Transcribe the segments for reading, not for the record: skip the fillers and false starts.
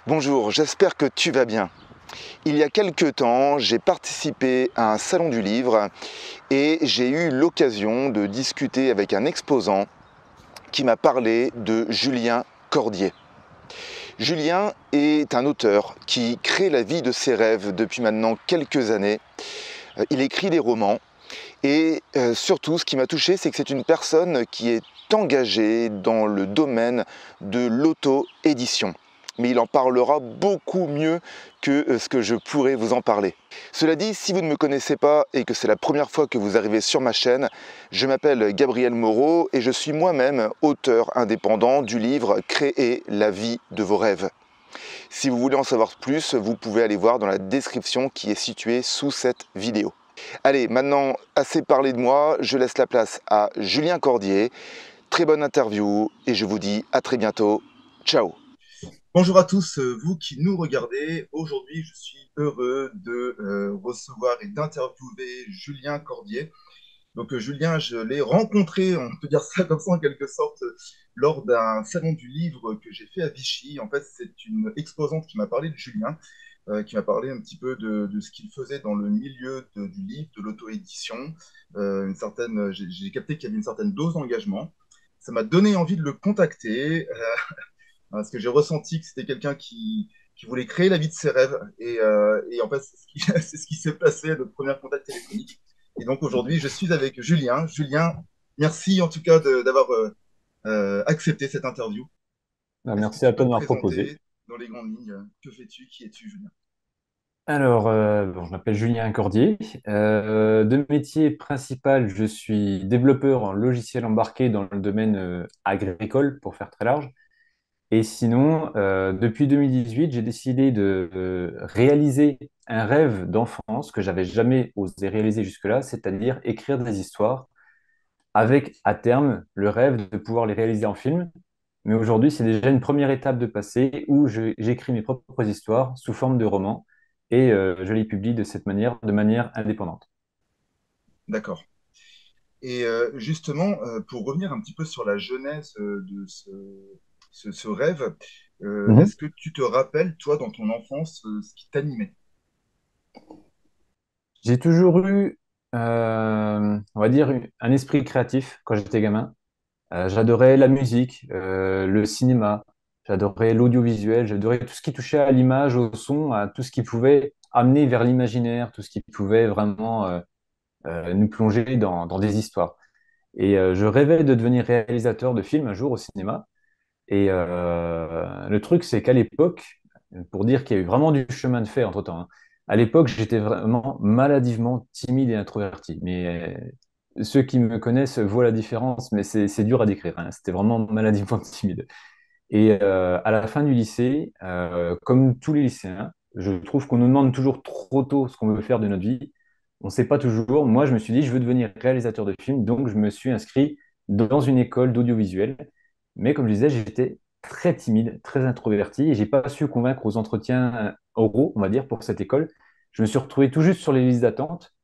Bonjour, j'espère que tu vas bien. Il y a quelque temps, j'ai participé à un salon du livre et j'ai eu l'occasion de discuter avec un exposant qui m'a parlé de Julien Cordier. Julien est un auteur qui crée la vie de ses rêves depuis maintenant quelques années. Il écrit des romans et surtout ce qui m'a touché, c'est que c'est une personne qui est engagée dans le domaine de l'auto-édition. Mais il en parlera beaucoup mieux que ce que je pourrais vous en parler. Cela dit, si vous ne me connaissez pas et que c'est la première fois que vous arrivez sur ma chaîne, je m'appelle Gabriel Moreau et je suis moi-même auteur indépendant du livre Créer la vie de vos rêves. Si vous voulez en savoir plus, vous pouvez aller voir dans la description qui est située sous cette vidéo. Allez, maintenant, assez parlé de moi, je laisse la place à Julien Cordier. Très bonne interview et je vous dis à très bientôt. Ciao. Bonjour à tous, vous qui nous regardez. Aujourd'hui, je suis heureux de recevoir et d'interviewer Julien Cordier. Julien, je l'ai rencontré, on peut dire ça comme ça en quelque sorte, lors d'un salon du livre que j'ai fait à Vichy. En fait, c'est une exposante qui m'a parlé de Julien, qui m'a parlé un petit peu de ce qu'il faisait dans le milieu du livre, de l'auto-édition. J'ai capté qu'il y avait une certaine dose d'engagement. Ça m'a donné envie de le contacter. Parce que j'ai ressenti que c'était quelqu'un qui voulait créer la vie de ses rêves. Et en fait, c'est ce qui, c'est ce qui s'est passé à notre premier contact téléphonique. Et donc aujourd'hui, je suis avec Julien. Julien, merci en tout cas d'avoir accepté cette interview. Est-ce que Merci tu à peux toi te de m'avoir proposé. présenter dans les grandes lignes? Que fais-tu? Qui es-tu, Julien? Je m'appelle Julien Cordier. De métier principal, je suis développeur en logiciel embarqué dans le domaine agricole, pour faire très large. Et sinon, depuis 2018, j'ai décidé de réaliser un rêve d'enfance que j'avais jamais osé réaliser jusque-là, c'est-à-dire écrire des histoires avec, à terme, le rêve de pouvoir les réaliser en film. Mais aujourd'hui, c'est déjà une première étape de passé où j'écris mes propres histoires sous forme de romans et je les publie de cette manière, de manière indépendante. D'accord. Et justement, pour revenir un petit peu sur la genèse de ce rêve, Mhm. est-ce que tu te rappelles, toi, dans ton enfance, ce qui t'animait? J'ai toujours eu, on va dire, un esprit créatif quand j'étais gamin. J'adorais la musique, le cinéma, j'adorais l'audiovisuel, j'adorais tout ce qui touchait à l'image, au son, à tout ce qui pouvait amener vers l'imaginaire, tout ce qui pouvait vraiment nous plonger dans des histoires. Et je rêvais de devenir réalisateur de films un jour au cinéma. Et le truc, c'est qu'à l'époque, pour dire qu'il y a eu vraiment du chemin de fait entre-temps, hein, à l'époque, j'étais vraiment maladivement timide et introverti. Mais ceux qui me connaissent voient la différence, mais c'est dur à décrire, hein. C'était vraiment maladivement timide. Et à la fin du lycée, comme tous les lycéens, je trouve qu'on nous demande toujours trop tôt ce qu'on veut faire de notre vie. On ne sait pas toujours. Moi, je me suis dit, je veux devenir réalisateur de films, donc je me suis inscrit dans une école d'audiovisuel. Mais comme je disais, j'étais très timide, très introverti, et j'ai pas su convaincre aux entretiens oraux, on va dire, pour cette école. Je me suis retrouvé tout juste sur les listes d'attente.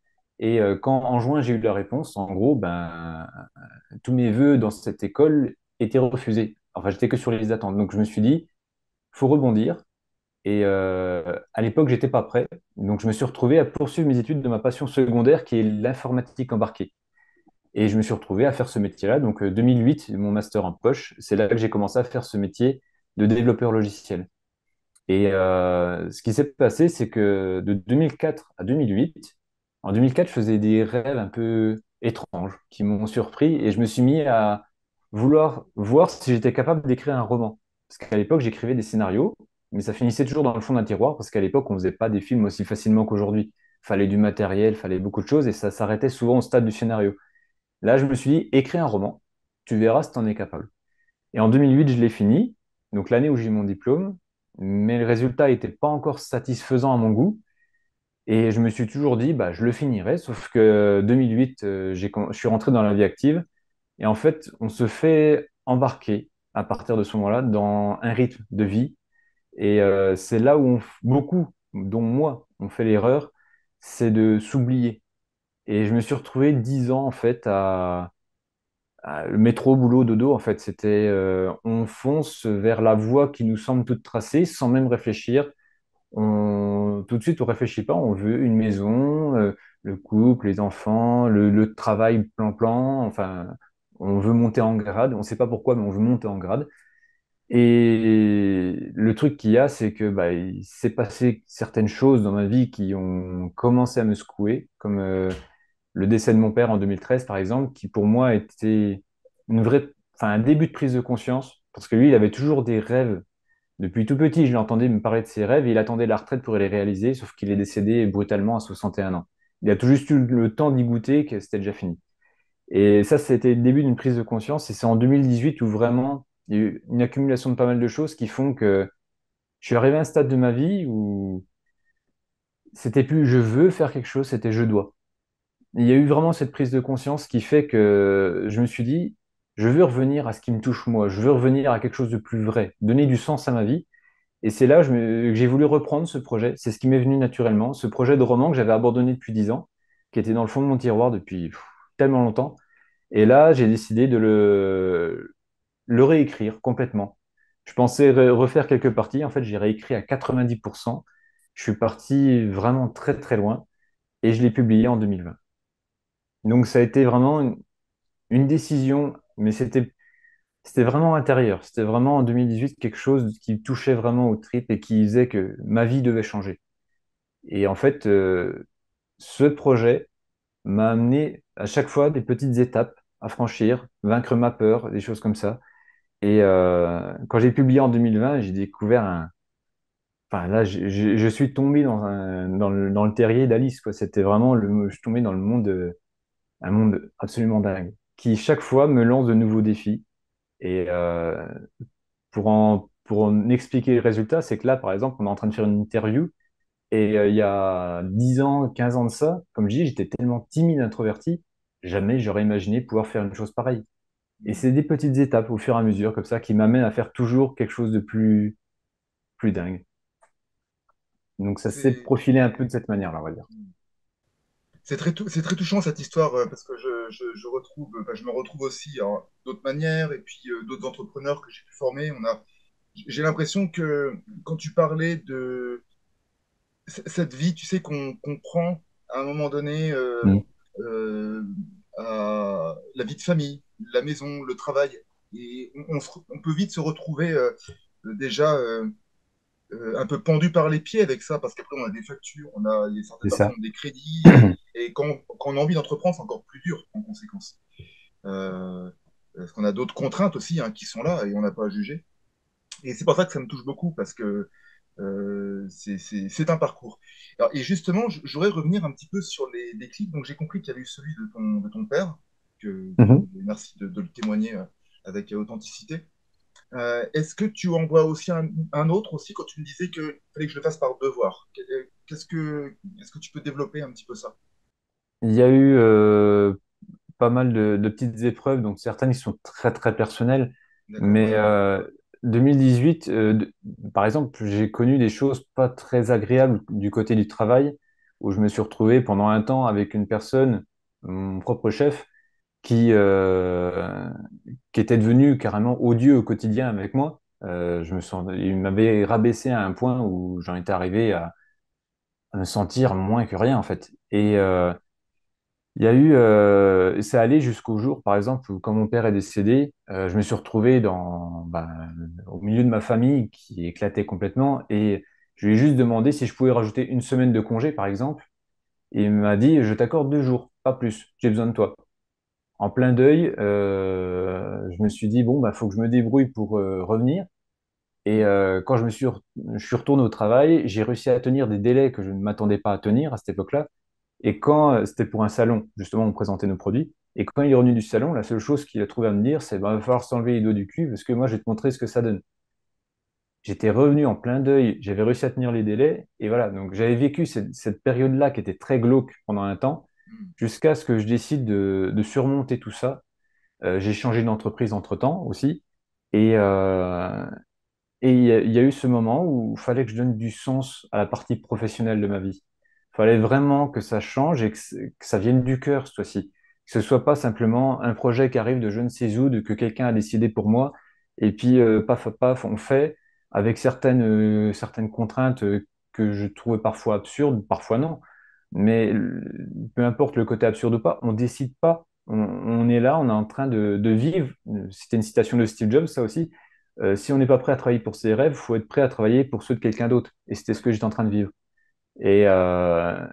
Et quand en juin j'ai eu la réponse, en gros, ben, tous mes vœux dans cette école étaient refusés. Enfin, j'étais que sur les listes d'attente. Donc je me suis dit, faut rebondir. Et à l'époque, j'étais pas prêt. Donc je me suis retrouvé à poursuivre mes études de ma passion secondaire, qui est l'informatique embarquée. Et je me suis retrouvé à faire ce métier-là. Donc 2008, mon master en poche, c'est là que j'ai commencé à faire ce métier de développeur logiciel. Et ce qui s'est passé, c'est que de 2004 à 2008, en 2004, je faisais des rêves un peu étranges qui m'ont surpris et je me suis mis à vouloir voir si j'étais capable d'écrire un roman. Parce qu'à l'époque, j'écrivais des scénarios, mais ça finissait toujours dans le fond d'un tiroir parce qu'à l'époque, on faisait pas des films aussi facilement qu'aujourd'hui. Fallait du matériel, fallait beaucoup de choses et ça s'arrêtait souvent au stade du scénario. Là, je me suis dit, écris un roman, tu verras si tu en es capable. Et en 2008, je l'ai fini, donc l'année où j'ai eu mon diplôme, mais le résultat n'était pas encore satisfaisant à mon goût. Et je me suis toujours dit, bah, je le finirai, sauf que 2008, je suis rentré dans la vie active. Et en fait, on se fait embarquer à partir de ce moment-là dans un rythme de vie. Et c'est là où beaucoup, dont moi, ont fait l'erreur, c'est de s'oublier. Et je me suis retrouvé 10 ans en fait le métro, boulot, dodo, en fait, c'était on fonce vers la voie qui nous semble toute tracée sans même réfléchir. Tout de suite, on réfléchit pas, on veut une maison, le couple, les enfants, le travail plan-plan, enfin, on veut monter en grade, on ne sait pas pourquoi, mais on veut monter en grade. Et le truc qu'il y a, c'est que bah, il s'est passé certaines choses dans ma vie qui ont commencé à me secouer, comme le décès de mon père en 2013, par exemple, qui pour moi était enfin, un début de prise de conscience, parce que lui, il avait toujours des rêves. Depuis tout petit, je l'entendais me parler de ses rêves et il attendait la retraite pour les réaliser, sauf qu'il est décédé brutalement à 61 ans. Il a tout juste eu le temps d'y goûter que c'était déjà fini. Et ça, c'était le début d'une prise de conscience. Et c'est en 2018 où vraiment, il y a eu une accumulation de pas mal de choses qui font que je suis arrivé à un stade de ma vie où c'était plus je veux faire quelque chose, c'était je dois. Il y a eu vraiment cette prise de conscience qui fait que je me suis dit, je veux revenir à ce qui me touche moi, je veux revenir à quelque chose de plus vrai, donner du sens à ma vie. Et c'est là que j'ai voulu reprendre ce projet. C'est ce qui m'est venu naturellement, ce projet de roman que j'avais abandonné depuis 10 ans, qui était dans le fond de mon tiroir depuis tellement longtemps. Et là, j'ai décidé de le réécrire complètement. Je pensais refaire quelques parties. En fait, j'ai réécrit à 90%. Je suis parti vraiment très très loin et je l'ai publié en 2020. Donc ça a été vraiment une décision, mais c'était vraiment intérieur. C'était vraiment en 2018 quelque chose qui me touchait vraiment aux tripes et qui faisait que ma vie devait changer. Et en fait, ce projet m'a amené à chaque fois des petites étapes à franchir, vaincre ma peur, des choses comme ça. Et quand j'ai publié en 2020, j'ai découvert un. Enfin, là, je suis tombé dans le terrier d'Alice, quoi. C'était vraiment je suis tombé dans un monde absolument dingue, qui chaque fois me lance de nouveaux défis. Et pour en expliquer le résultat, c'est que là, par exemple, on est en train de faire une interview. Et il y a 10 ans, 15 ans de ça, comme je dis, j'étais tellement timide, introverti, jamais j'aurais imaginé pouvoir faire une chose pareille. Et c'est des petites étapes au fur et à mesure, comme ça, qui m'amènent à faire toujours quelque chose de plus dingue. Donc ça s'est C'est profilé un peu de cette manière-là, on va dire. c'est très touchant cette histoire parce que je retrouve, enfin, je me retrouve aussi d'autres manières et puis d'autres entrepreneurs que j'ai pu former. J'ai l'impression que quand tu parlais de cette vie, tu sais, qu'on prend à un moment donné, Mm. euh, à la vie de famille, la maison, le travail, et on peut vite se retrouver déjà un peu pendu par les pieds avec ça, parce qu'après on a des factures, certaines C'est personnes ça. ont des crédits, et quand on a envie d'entreprendre, c'est encore plus dur en conséquence. Euh, Parce qu'on a d'autres contraintes aussi hein, qui sont là et on n'a pas à juger. Et c'est pour ça que ça me touche beaucoup, parce que c'est un parcours. Alors, et justement, je voudrais revenir un petit peu sur les déclics. Donc, j'ai compris qu'il y avait eu celui de ton père, Mhm. merci de le témoigner avec authenticité. Est-ce que tu en vois aussi un autre aussi quand tu me disais qu'il fallait que je le fasse par devoir? Est-ce que tu peux développer un petit peu ça? Il y a eu pas mal de petites épreuves, donc certaines qui sont très très personnelles, D'accord, mais ouais, ouais. 2018, par exemple, j'ai connu des choses pas très agréables du côté du travail, où je me suis retrouvé pendant un temps avec une personne, mon propre chef, qui, euh, qui était devenu carrément odieux au quotidien avec moi. Il m'avait rabaissé à un point où j'en étais arrivé à me sentir moins que rien en fait. Et il y a eu, c'est allé jusqu'au jour, par exemple, où quand mon père est décédé, je me suis retrouvé au milieu de ma famille qui éclatait complètement et je lui ai juste demandé si je pouvais rajouter une semaine de congé, par exemple. Et il m'a dit, je t'accorde 2 jours, pas plus, j'ai besoin de toi. En plein deuil, je me suis dit, bon, bah, faut que je me débrouille pour revenir. Et quand je suis retourné au travail, j'ai réussi à tenir des délais que je ne m'attendais pas à tenir à cette époque-là. Et quand c'était pour un salon, justement, on présentait nos produits. Et quand il est revenu du salon, la seule chose qu'il a trouvé à me dire, c'est bah, va falloir s'enlever les doigts du cul parce que moi, je vais te montrer ce que ça donne. J'étais revenu en plein deuil, j'avais réussi à tenir les délais. Et voilà, donc j'avais vécu cette période-là qui était très glauque pendant un temps, Hmm. jusqu'à ce que je décide de surmonter tout ça. J'ai changé d'entreprise entre-temps aussi. Et, il y a eu ce moment où il fallait que je donne du sens à la partie professionnelle de ma vie. Il fallait vraiment que ça change et que ça vienne du cœur cette fois-ci. Que ce soit pas simplement un projet qui arrive de je ne sais où, que quelqu'un a décidé pour moi, et puis paf, paf, on fait avec certaines contraintes que je trouvais parfois absurdes, parfois non. Mais peu importe le côté absurde ou pas, on décide pas. On est là, on est en train de vivre. C'était une citation de Steve Jobs, ça aussi. Si on n'est pas prêt à travailler pour ses rêves, il faut être prêt à travailler pour ceux de quelqu'un d'autre. Et c'était ce que j'étais en train de vivre. Et, euh,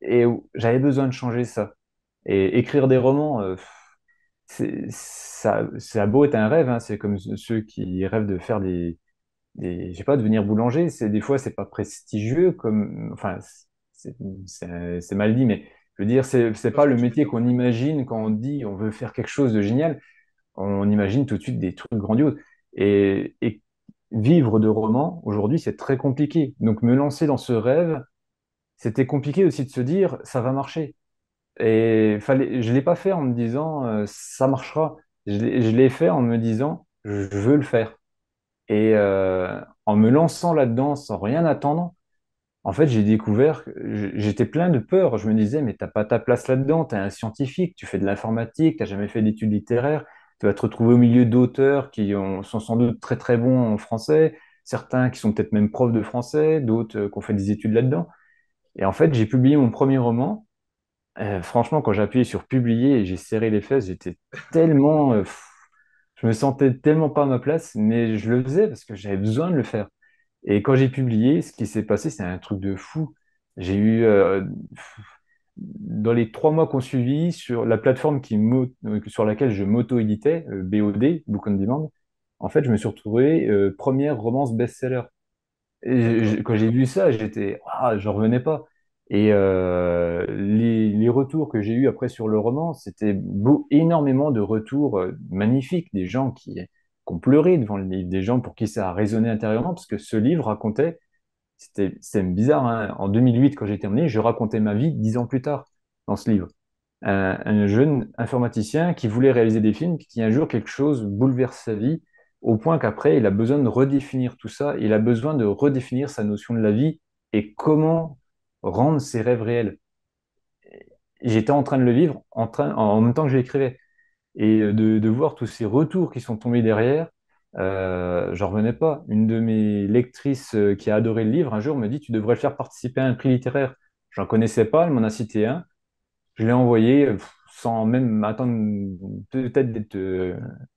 et j'avais besoin de changer ça. Et écrire des romans, ça a beau être un rêve, hein, c'est comme ceux qui rêvent de faire je sais pas, devenir boulanger. Des fois, c'est pas prestigieux, enfin, c'est mal dit, mais je veux dire, c'est Je vois pas ce que le tu veux métier dire. qu'on imagine quand on dit on veut faire quelque chose de génial. On imagine tout de suite des trucs grandioses. Et vivre de romans, aujourd'hui, c'est très compliqué. Donc, me lancer dans ce rêve, c'était compliqué aussi de se dire, ça va marcher. Je l'ai pas fait en me disant, ça marchera. Je l'ai fait en me disant, je veux le faire. En me lançant là-dedans sans rien attendre, en fait, j'ai découvert que j'étais plein de peur. Je me disais, mais t'as pas ta place là-dedans, t'es un scientifique, tu fais de l'informatique, t'as jamais fait d'études littéraires, tu vas te retrouver au milieu d'auteurs sont sans doute très très bons en français, certains qui sont peut-être même profs de français, d'autres qui ont fait des études là-dedans. Et en fait, j'ai publié mon premier roman. Franchement, quand j'ai appuyé sur publier et j'ai serré les fesses, j'étais tellement, je me sentais tellement pas à ma place, mais je le faisais parce que j'avais besoin de le faire. Et quand j'ai publié, ce qui s'est passé, c'est un truc de fou. J'ai eu, dans les 3 mois qu'on suivit, sur la plateforme sur laquelle je m'auto-éditais, BOD, Book on Demand, en fait, je me suis retrouvé première romance best-seller. D'accord. Quand j'ai vu ça, j'en revenais pas. Les retours que j'ai eus après sur le roman, c'était énormément de retours magnifiques, des gens qui ont pleuré devant le livre, des gens pour qui ça a résonné intérieurement, parce que ce livre racontait, c'était bizarre, hein. En 2008, quand j'étais emmené, je racontais ma vie 10 ans plus tard dans ce livre. Un jeune informaticien qui voulait réaliser des films, qui un jour quelque chose bouleverse sa vie, au point qu'après, il a besoin de redéfinir tout ça, il a besoin de redéfinir sa notion de la vie et comment rendre ses rêves réels. J'étais en train de le vivre en même temps que je l'écrivais. Et de voir tous ces retours qui sont tombés derrière, j'en revenais pas. Une de mes lectrices qui a adoré le livre, un jour me dit, tu devrais le faire participer à un prix littéraire. J'en connaissais pas, elle m'en a cité un. Je l'ai envoyé sans même attendre peut-être d'être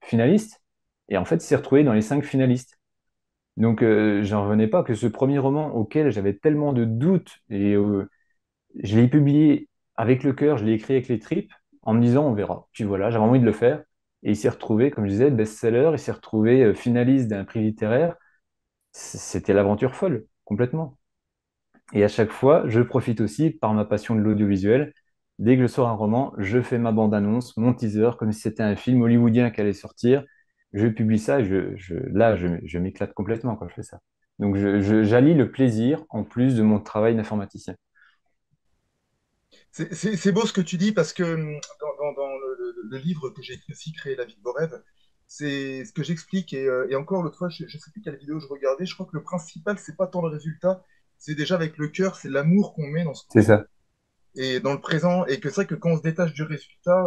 finaliste. Et en fait, il s'est retrouvé dans les 5 finalistes. Donc, j'en revenais pas que ce premier roman auquel j'avais tellement de doutes je l'ai publié avec le cœur, je l'ai écrit avec les tripes, en me disant on verra. Puis voilà, j'avais envie de le faire. Et il s'est retrouvé, comme je disais, best-seller, il s'est retrouvé finaliste d'un prix littéraire. C'était l'aventure folle, complètement. Et à chaque fois, je profite aussi, par ma passion de l'audiovisuel, dès que je sors un roman, je fais ma bande-annonce, mon teaser, comme si c'était un film hollywoodien qui allait sortir. Je publie ça, là, je m'éclate complètement quand je fais ça. Donc, j'allie le plaisir en plus de mon travail d'informaticien. C'est beau ce que tu dis parce que dans le livre que j'ai écrit aussi, Créer la vie de vos rêves, c'est ce que j'explique. Et encore l'autre fois, je ne sais plus quelle vidéo je regardais, je crois que le principal, c'est pas tant le résultat, c'est déjà avec le cœur, c'est l'amour qu'on met dans ce qu'on C'est fait ça. et dans le présent. Et que c'est vrai que quand on se détache du résultat,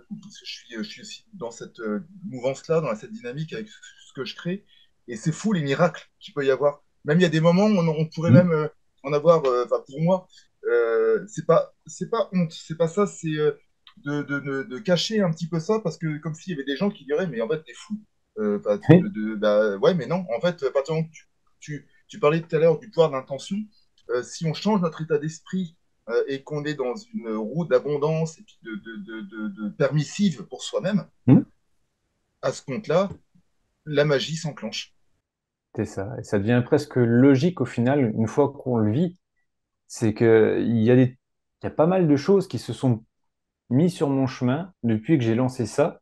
parce que je suis aussi dans cette mouvance-là, dans cette dynamique avec ce que je crée, et c'est fou les miracles qu'il peut y avoir. Même il y a des moments où on pourrait Hmm. même en avoir, enfin pour moi, c'est pas honte, c'est pas ça, c'est de cacher un petit peu ça, parce que comme s'il y avait des gens qui diraient, mais en fait, t'es fou. Oui. Bah, ouais, mais non, en fait, à partir du moment que tu parlais tout à l'heure du pouvoir de l'intention, si on change notre état d'esprit et qu'on est dans une roue d'abondance et puis de permissive pour soi-même, Hmm. à ce compte-là, la magie s'enclenche. C'est ça. Et ça devient presque logique au final, une fois qu'on le vit, c'est que il y a pas mal de choses qui se sont mises sur mon chemin depuis que j'ai lancé ça,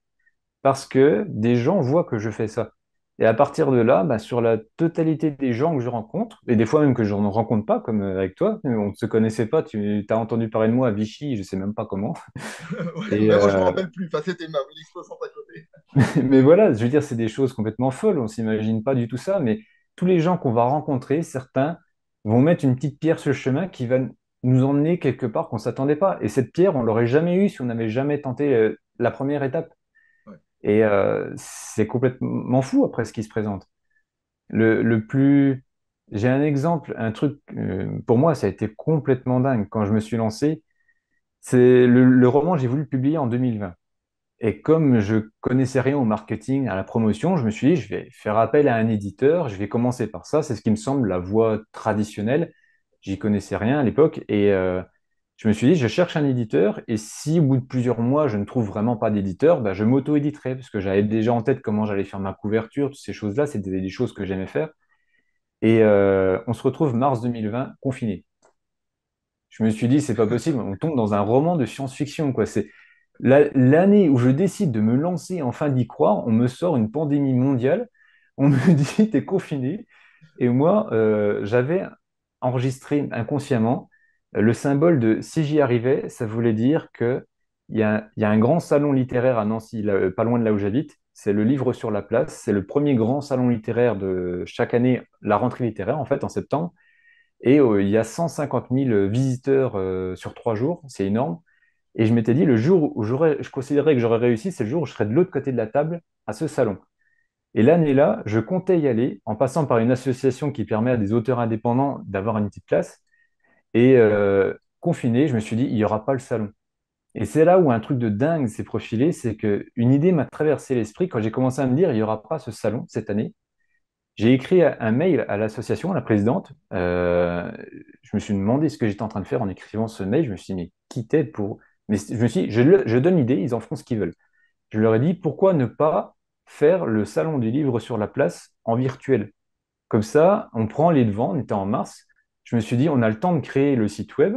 parce que des gens voient que je fais ça. Et à partir de là, bah, sur la totalité des gens que je rencontre, et des fois même que je ne rencontre pas, comme avec toi, on ne se connaissait pas, tu as entendu parler de moi à Vichy, je sais même pas comment. Ouais, Et, mais moi, je me rappelle plus. Enfin, c'était ma Willy à côté. mais voilà, je veux dire, c'est des choses complètement folles, on s'imagine pas du tout ça, mais tous les gens qu'on va rencontrer, certains vont mettre une petite pierre sur le chemin qui va nous emmener quelque part qu'on ne s'attendait pas. Et cette pierre, on l'aurait jamais eue si on n'avait jamais tenté la première étape. Ouais. Et c'est complètement fou après ce qui se présente. Le plus... J'ai un exemple, un truc, pour moi, ça a été complètement dingue quand je me suis lancé. C'est le roman, j'ai voulu le publier en 2020. Et comme je connaissais rien au marketing, à la promotion, je me suis dit, je vais faire appel à un éditeur, je vais commencer par ça. C'est ce qui me semble la voie traditionnelle. J'y connaissais rien à l'époque. Et je me suis dit, je cherche un éditeur. Et si au bout de plusieurs mois, je ne trouve vraiment pas d'éditeur, bah, je m'auto-éditerai. Parce que j'avais déjà en tête comment j'allais faire ma couverture, toutes ces choses-là. C'était des choses que j'aimais faire. Et on se retrouve mars 2020, confiné. Je me suis dit, c'est pas possible, on tombe dans un roman de science-fiction, quoi. C'est l'année où je décide de me lancer, enfin d'y croire, on me sort une pandémie mondiale, on me dit, t'es confiné. Et moi, j'avais enregistré inconsciemment le symbole de si j'y arrivais, ça voulait dire que il y a un grand salon littéraire à Nancy, pas loin de là où j'habite. C'est le Livre sur la place. C'est le premier grand salon littéraire de chaque année, la rentrée littéraire, en fait, en septembre. Et il y a 150 000 visiteurs sur 3 jours, c'est énorme. Et je m'étais dit, le jour où je considérais que j'aurais réussi, c'est le jour où je serais de l'autre côté de la table à ce salon. Et l'année-là, je comptais y aller en passant par une association qui permet à des auteurs indépendants d'avoir une petite place. Et confiné, je me suis dit, il n'y aura pas le salon. Et c'est là où un truc de dingue s'est profilé, c'est qu'une idée m'a traversé l'esprit quand j'ai commencé à me dire, il n'y aura pas ce salon cette année. J'ai écrit un mail à l'association, à la présidente. Je me suis demandé ce que j'étais en train de faire en écrivant ce mail. Je me suis dit, mais qui t'aide pour... Mais je me suis dit, je donne l'idée, ils en feront ce qu'ils veulent. Je leur ai dit, pourquoi ne pas faire le salon du livre sur la place en virtuel? Comme ça, on prend les devants, on était en mars. Je me suis dit, on a le temps de créer le site web.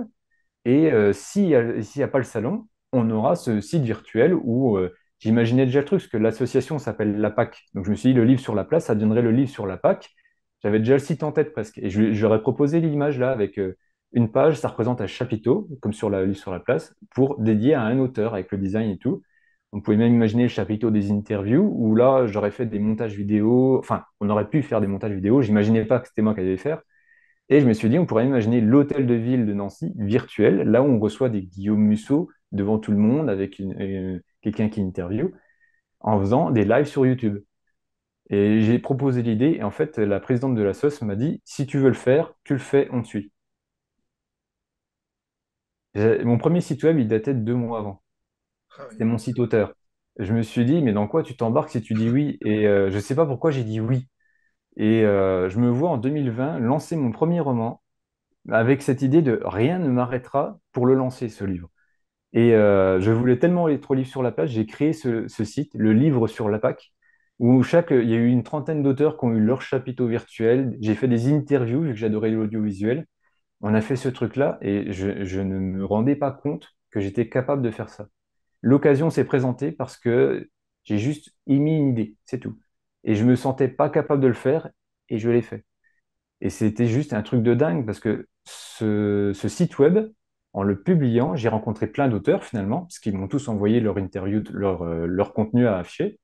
Et s'il y a pas le salon, on aura ce site virtuel où j'imaginais déjà le truc, parce que l'association s'appelle la PAC. Donc je me suis dit, le livre sur la place, ça deviendrait le livre sur la PAC. J'avais déjà le site en tête presque. Et j'aurais proposé l'image là avec une page, ça représente un chapiteau, comme sur le livre sur la place, pour dédier à un auteur avec le design et tout. On pouvait même imaginer le chapiteau des interviews, où là, j'aurais fait des montages vidéo. Enfin, on aurait pu faire des montages vidéo. J'imaginais pas que c'était moi qui allais les faire. Et je me suis dit, on pourrait imaginer l'hôtel de ville de Nancy virtuel, là où on reçoit des Guillaume Musso devant tout le monde avec quelqu'un qui interview, en faisant des lives sur YouTube. Et j'ai proposé l'idée, et en fait, la présidente de la SOS m'a dit, si tu veux le faire, tu le fais, on te suit. Mon premier site web, il datait de 2 mois avant. Ah C'était oui. mon site auteur. Je me suis dit, mais dans quoi tu t'embarques si tu dis oui? Et je ne sais pas pourquoi j'ai dit oui. Et je me vois en 2020 lancer mon premier roman avec cette idée de rien ne m'arrêtera pour le lancer, ce livre. Et je voulais tellement être au livre sur la page, j'ai créé ce site, le livre sur la PAC, où il y a eu une trentaine d'auteurs qui ont eu leur chapiteau virtuel. J'ai fait des interviews, vu que j'adorais l'audiovisuel. On a fait ce truc-là et je ne me rendais pas compte que j'étais capable de faire ça. L'occasion s'est présentée parce que j'ai juste émis une idée, c'est tout. Et je me sentais pas capable de le faire et je l'ai fait. Et c'était juste un truc de dingue parce que ce site web, en le publiant, j'ai rencontré plein d'auteurs finalement, parce qu'ils m'ont tous envoyé leur interview, leur contenu à afficher.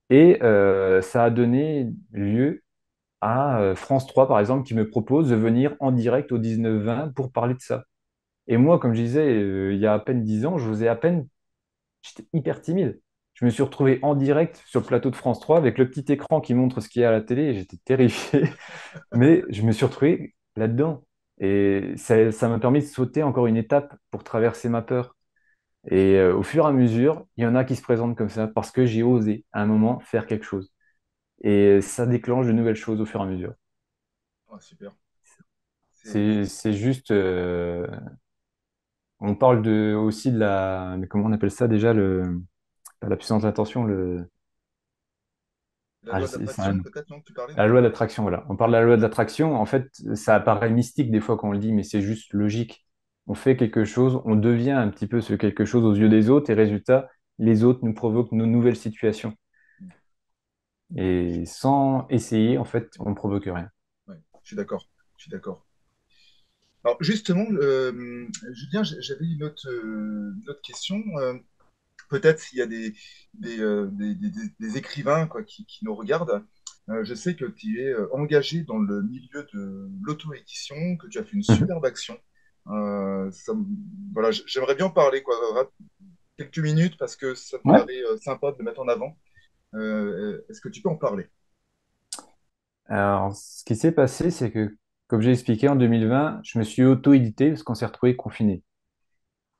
Et ça a donné lieu à France 3, par exemple, qui me propose de venir en direct au 19-20 pour parler de ça. Et moi, comme je disais, il y a à peine 10 ans, j'étais hyper timide. Je me suis retrouvé en direct sur le plateau de France 3 avec le petit écran qui montre ce qu'il y a à la télé et j'étais terrifié. Mais je me suis retrouvé là-dedans. Et ça m'a permis de sauter encore une étape pour traverser ma peur. Et au fur et à mesure, il y en a qui se présentent comme ça parce que j'ai osé à un moment faire quelque chose. Et ça déclenche de nouvelles choses au fur et à mesure. Ah, super. C'est C'est juste, on parle aussi de comment on appelle ça déjà, pas la puissance de l'attention, la loi de c'est l'attraction, peut-être, non, que tu parlais, la non? loi de l'attraction, voilà. On parle de la loi de l'attraction. En fait, ça paraît mystique des fois quand on le dit, mais c'est juste logique. On fait quelque chose, on devient un petit peu ce quelque chose aux yeux des autres, et résultat, les autres nous provoquent nos nouvelles situations. Et sans essayer, en fait, on ne provoque rien. Ouais, je suis d'accord. Je suis d'accord. Alors, justement, Julien, j'avais une autre question. Peut-être s'il y a des écrivains quoi, qui nous regardent. Je sais que tu es engagé dans le milieu de l'auto-édition, que tu as fait une superbe action. Ça voilà, j'aimerais bien en parler, quoi, quelques minutes parce que ça me Ouais. paraît sympa de le mettre en avant. Est-ce que tu peux en parler? Alors, ce qui s'est passé, c'est que, comme j'ai expliqué, en 2020, je me suis auto-édité parce qu'on s'est retrouvé confiné.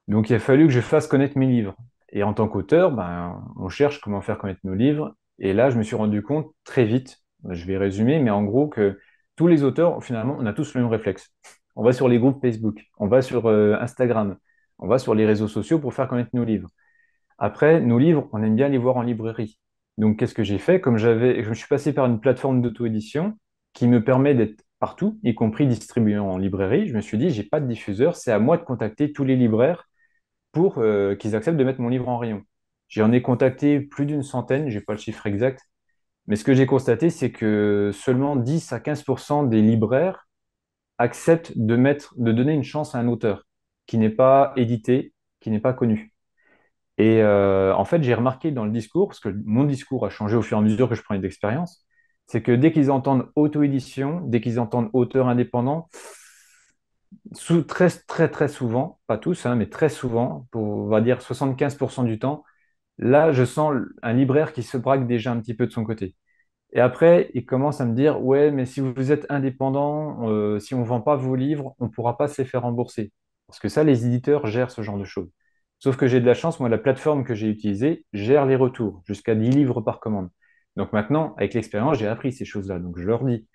Donc, il a fallu que je fasse connaître mes livres. Et en tant qu'auteur, ben, on cherche comment faire connaître nos livres. Et là, je me suis rendu compte très vite, je vais résumer, mais en gros, que tous les auteurs, finalement, on a tous le même réflexe. On va sur les groupes Facebook, on va sur Instagram, on va sur les réseaux sociaux pour faire connaître nos livres. Après, nos livres, on aime bien les voir en librairie. Donc, qu'est-ce que j'ai fait? Je me suis passé par une plateforme d'auto-édition qui me permet d'être partout, y compris distribué en librairie. Je me suis dit, j'ai pas de diffuseur, c'est à moi de contacter tous les libraires pour qu'ils acceptent de mettre mon livre en rayon. J'en ai contacté plus d'une centaine, j'ai pas le chiffre exact, mais ce que j'ai constaté, c'est que seulement 10 à 15% des libraires acceptent de donner une chance à un auteur qui n'est pas édité, qui n'est pas connu. Et en fait, j'ai remarqué dans le discours, parce que mon discours a changé au fur et à mesure que je prenais d'expérience, c'est que dès qu'ils entendent auto-édition, dès qu'ils entendent auteur indépendant, très, très, très souvent, pas tous, hein, mais très souvent, pour, on va dire 75% du temps, là, je sens un libraire qui se braque déjà un petit peu de son côté. Et après, il commence à me dire, ouais, mais si vous êtes indépendant, si on ne vend pas vos livres, on ne pourra pas se les faire rembourser. Parce que ça, les éditeurs gèrent ce genre de choses. Sauf que j'ai de la chance, moi, la plateforme que j'ai utilisée gère les retours, jusqu'à 10 livres par commande. Donc maintenant, avec l'expérience, j'ai appris ces choses-là. Donc je leur dis,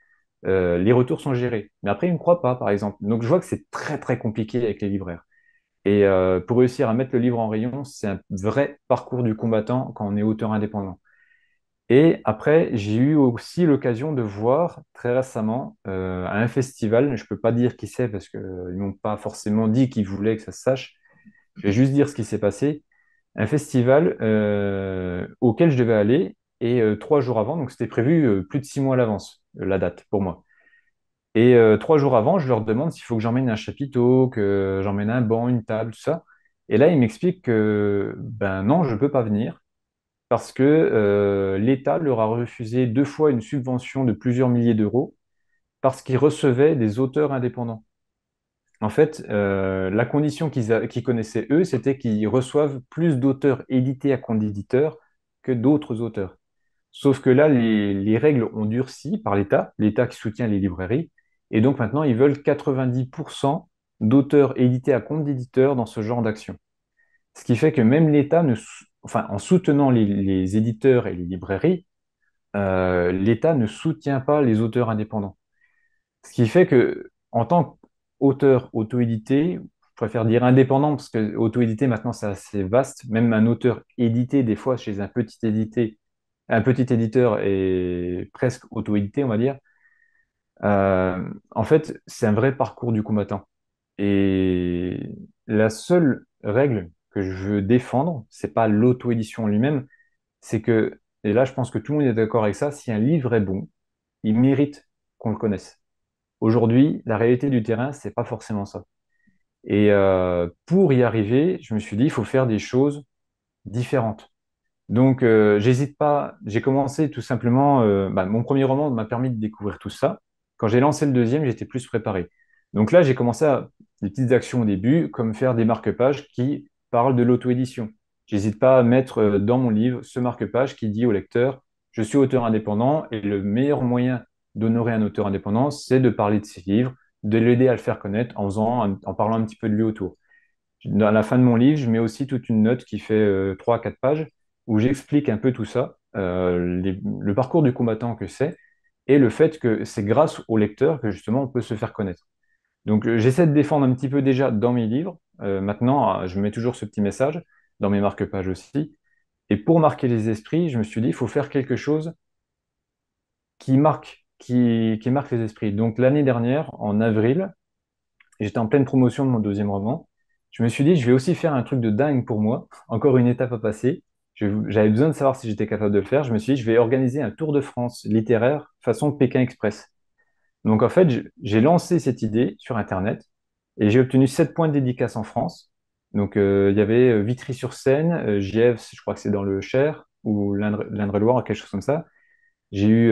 les retours sont gérés. Mais après, ils ne me croient pas, par exemple. Donc je vois que c'est très, très compliqué avec les libraires. Et pour réussir à mettre le livre en rayon, c'est un vrai parcours du combattant quand on est auteur indépendant. Et après, j'ai eu aussi l'occasion de voir très récemment à un festival, je ne peux pas dire qui c'est parce qu'ils n'ont pas forcément dit qu'ils voulaient que ça se sache, je vais juste dire ce qui s'est passé, un festival auquel je devais aller et 3 jours avant, donc c'était prévu plus de 6 mois à l'avance, la date pour moi. Et 3 jours avant, je leur demande s'il faut que j'emmène un chapiteau, que j'emmène un banc, une table, tout ça. Et là, ils m'expliquent que ben non, je ne peux pas venir parce que l'État leur a refusé 2 fois une subvention de plusieurs milliers d'euros parce qu'ils recevaient des auteurs indépendants. En fait, la condition qu'ils connaissaient eux, c'était qu'ils reçoivent plus d'auteurs édités à compte d'éditeur que d'autres auteurs. Sauf que là, les règles ont durci par l'État, l'État qui soutient les librairies, et donc maintenant, ils veulent 90% d'auteurs édités à compte d'éditeur dans ce genre d'action. Ce qui fait que même l'État, enfin, en soutenant les éditeurs et les librairies, l'État ne soutient pas les auteurs indépendants. Ce qui fait que, en tant qu'auteur auto-édité, je préfère dire indépendant parce que auto-édité maintenant c'est assez vaste. Même un auteur édité, des fois chez un petit éditeur est presque auto-édité, on va dire. En fait, c'est un vrai parcours du combattant. Et la seule règle que je veux défendre, c'est pas l'auto-édition en lui-même, c'est que, et là je pense que tout le monde est d'accord avec ça, si un livre est bon, il mérite qu'on le connaisse. Aujourd'hui, la réalité du terrain, c'est pas forcément ça. Et pour y arriver, je me suis dit, il faut faire des choses différentes. Donc, j'hésite pas. J'ai commencé tout simplement. Mon premier roman m'a permis de découvrir tout ça. Quand j'ai lancé le deuxième, j'étais plus préparé. Donc là, j'ai commencé à des petites actions au début, comme faire des marque-pages qui parlent de l'auto-édition. J'hésite pas à mettre dans mon livre ce marque-page qui dit au lecteur, je suis auteur indépendant et le meilleur moyen d'honorer un auteur indépendant, c'est de parler de ses livres, de l'aider à le faire connaître en parlant un petit peu de lui autour. Dans la fin de mon livre, je mets aussi toute une note qui fait 3 à 4 pages où j'explique un peu tout ça, le parcours du combattant que c'est et le fait que c'est grâce au lecteur que justement on peut se faire connaître. Donc j'essaie de défendre un petit peu déjà dans mes livres. Maintenant, je mets toujours ce petit message dans mes marque-pages aussi. Et pour marquer les esprits, je me suis dit, il faut faire quelque chose qui marque les esprits. Donc l'année dernière, en avril, j'étais en pleine promotion de mon deuxième roman. Je me suis dit, je vais aussi faire un truc de dingue pour moi, encore une étape à passer. J'avais besoin de savoir si j'étais capable de le faire. Je me suis dit, je vais organiser un tour de France littéraire façon Pékin Express. Donc en fait, j'ai lancé cette idée sur Internet et j'ai obtenu 7 points de dédicace en France. Donc il y avait Vitry-sur-Seine, Gièvres, je crois que c'est dans le Cher, ou l'Indre-et-Loire, quelque chose comme ça. J'ai eu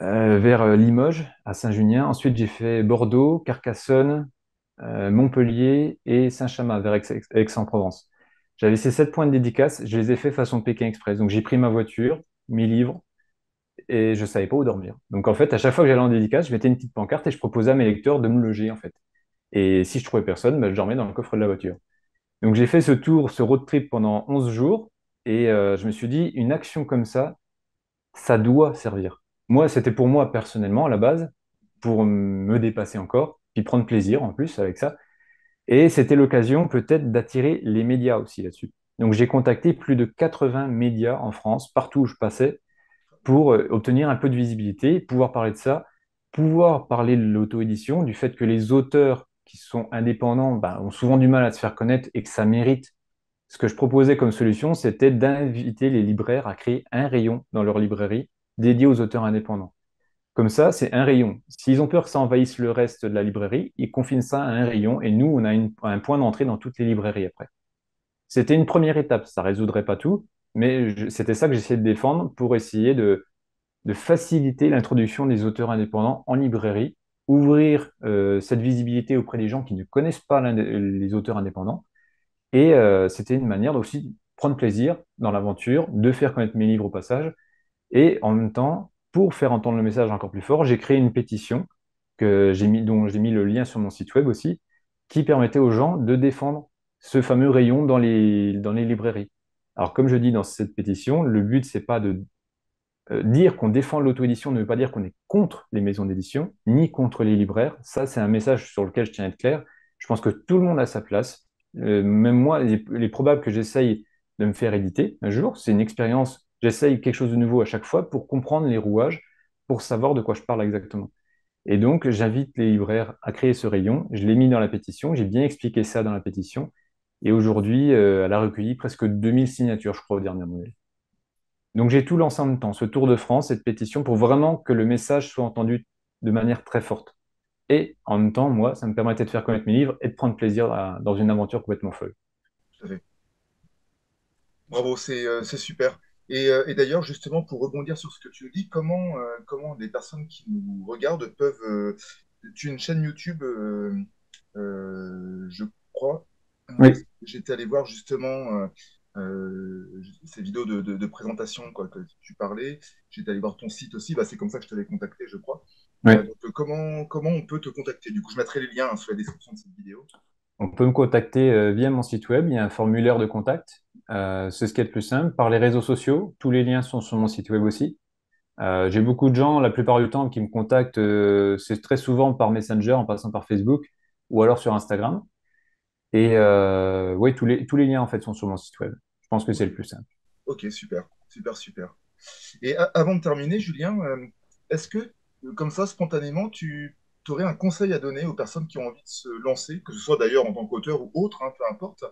vers Limoges, à Saint-Junien. Ensuite, j'ai fait Bordeaux, Carcassonne, Montpellier et Saint-Chamas, vers Aix-en-Provence. J'avais ces 7 points de dédicace, je les ai fait façon Pékin Express. Donc, j'ai pris ma voiture, mes livres, et je savais pas où dormir. Donc, en fait, à chaque fois que j'allais en dédicace, je mettais une petite pancarte et je proposais à mes lecteurs de me loger, en fait. Et si je trouvais personne, bah, je dormais dans le coffre de la voiture. Donc, j'ai fait ce tour, ce road trip pendant 11 jours, et je me suis dit, une action comme ça doit servir. Moi, c'était pour moi personnellement à la base, pour me dépasser encore, puis prendre plaisir en plus avec ça. Et c'était l'occasion peut-être d'attirer les médias aussi là-dessus. Donc j'ai contacté plus de 80 médias en France, partout où je passais, pour obtenir un peu de visibilité, pouvoir parler de ça, pouvoir parler de l'auto-édition, du fait que les auteurs qui sont indépendants ben, ont souvent du mal à se faire connaître et que ça mérite. Ce que je proposais comme solution, c'était d'inviter les libraires à créer un rayon dans leur librairie dédié aux auteurs indépendants. Comme ça, c'est un rayon. S'ils ont peur que ça envahisse le reste de la librairie, ils confinent ça à un rayon et nous, on a un point d'entrée dans toutes les librairies après. C'était une première étape, ça résoudrait pas tout, mais c'était ça que j'essayais de défendre pour essayer de faciliter l'introduction des auteurs indépendants en librairie, ouvrir cette visibilité auprès des gens qui ne connaissent pas les auteurs indépendants. Et c'était une manière aussi de prendre plaisir dans l'aventure, de faire connaître mes livres au passage et en même temps, pour faire entendre le message encore plus fort, j'ai créé une pétition dont j'ai mis le lien sur mon site web aussi, qui permettait aux gens de défendre ce fameux rayon dans les librairies. Alors, comme je dis dans cette pétition, le but, c'est pas de dire qu'on défend l'auto-édition ne veut pas dire qu'on est contre les maisons d'édition, ni contre les libraires. Ça, c'est un message sur lequel je tiens à être clair. Je pense que tout le monde a sa place. Même moi, il est probable que j'essaye de me faire éditer un jour. C'est une expérience. J'essaye quelque chose de nouveau à chaque fois pour comprendre les rouages, pour savoir de quoi je parle exactement. Et donc, j'invite les libraires à créer ce rayon. Je l'ai mis dans la pétition. J'ai bien expliqué ça dans la pétition. Et aujourd'hui, elle a recueilli presque 2000 signatures, je crois, au dernier moment. Donc j'ai tout lancé en même temps, ce Tour de France, cette pétition, pour vraiment que le message soit entendu de manière très forte. Et en même temps, moi, ça me permettait de faire connaître mes livres et de prendre plaisir dans une aventure complètement folle. Tout à fait. Bravo, c'est super. Et d'ailleurs, justement, pour rebondir sur ce que tu dis, comment les personnes qui nous regardent peuvent... tu as une chaîne YouTube, je crois. Oui, J'étais allé voir justement ces vidéos de présentation quoi, que tu parlais. J'étais allé voir ton site aussi. Bah, c'est comme ça que je t'avais contacté, je crois. oui. Donc, comment on peut te contacter? Du coup, je mettrai les liens hein, sous la description de cette vidéo. On peut me contacter via mon site web, il y a un formulaire de contact. C'est ce qui est le plus simple. Par les réseaux sociaux, tous les liens sont sur mon site web aussi. J'ai beaucoup de gens, la plupart du temps, qui me contactent, c'est très souvent par Messenger, en passant par Facebook, ou alors sur Instagram. Et oui, tous les liens en fait sont sur mon site web. Je pense que c'est le plus simple. Ok, super, super, super. Et avant de terminer, Julien, est-ce que, comme ça, spontanément, tu aurais un conseil à donner aux personnes qui ont envie de se lancer, que ce soit d'ailleurs en tant qu'auteur ou autre, hein, peu importe,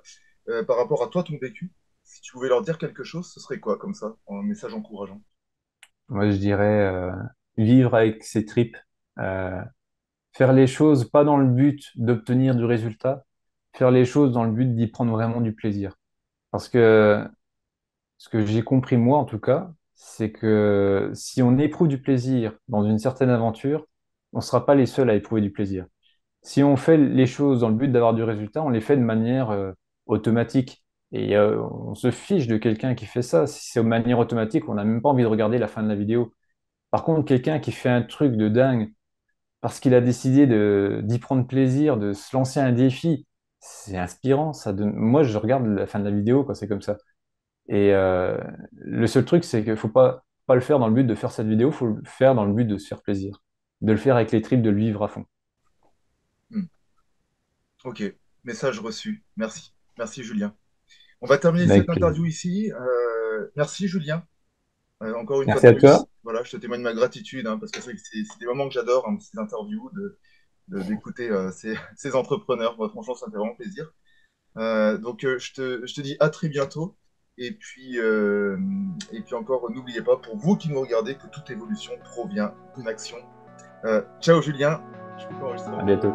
par rapport à toi, ton vécu? Si tu pouvais leur dire quelque chose, ce serait quoi, comme ça, un message encourageant? Moi, je dirais vivre avec ses tripes, euh, faire les choses pas dans le but d'obtenir du résultat, faire les choses dans le but d'y prendre vraiment du plaisir. Parce que ce que j'ai compris moi, en tout cas, c'est que si on éprouve du plaisir dans une certaine aventure, on ne sera pas les seuls à éprouver du plaisir. Si on fait les choses dans le but d'avoir du résultat, on les fait de manière automatique. Et on se fiche de quelqu'un qui fait ça. Si c'est de manière automatique, on n'a même pas envie de regarder la fin de la vidéo. Par contre, quelqu'un qui fait un truc de dingue parce qu'il a décidé d'y prendre plaisir, de se lancer un défi, c'est inspirant. Moi, je regarde la fin de la vidéo quand c'est comme ça. Et le seul truc, c'est qu'il faut pas le faire dans le but de faire cette vidéo, faut le faire dans le but de se faire plaisir. De le faire avec les tripes, de le vivre à fond. Hmm. Ok, message reçu. Merci. Merci, Julien. On va terminer cette Avec plaisir. interview ici. Merci, Julien. Encore une fois Merci de à toi. plus. Voilà, je te témoigne ma gratitude, hein, parce que c'est des moments que j'adore, hein, ces interviews, d'écouter ces entrepreneurs. Moi, franchement, ça me fait vraiment plaisir. Donc, je te dis à très bientôt. Et puis encore, n'oubliez pas, pour vous qui nous regardez, que toute évolution provient d'une action. Ciao, Julien. Je peux pas enregistrer À encore. bientôt.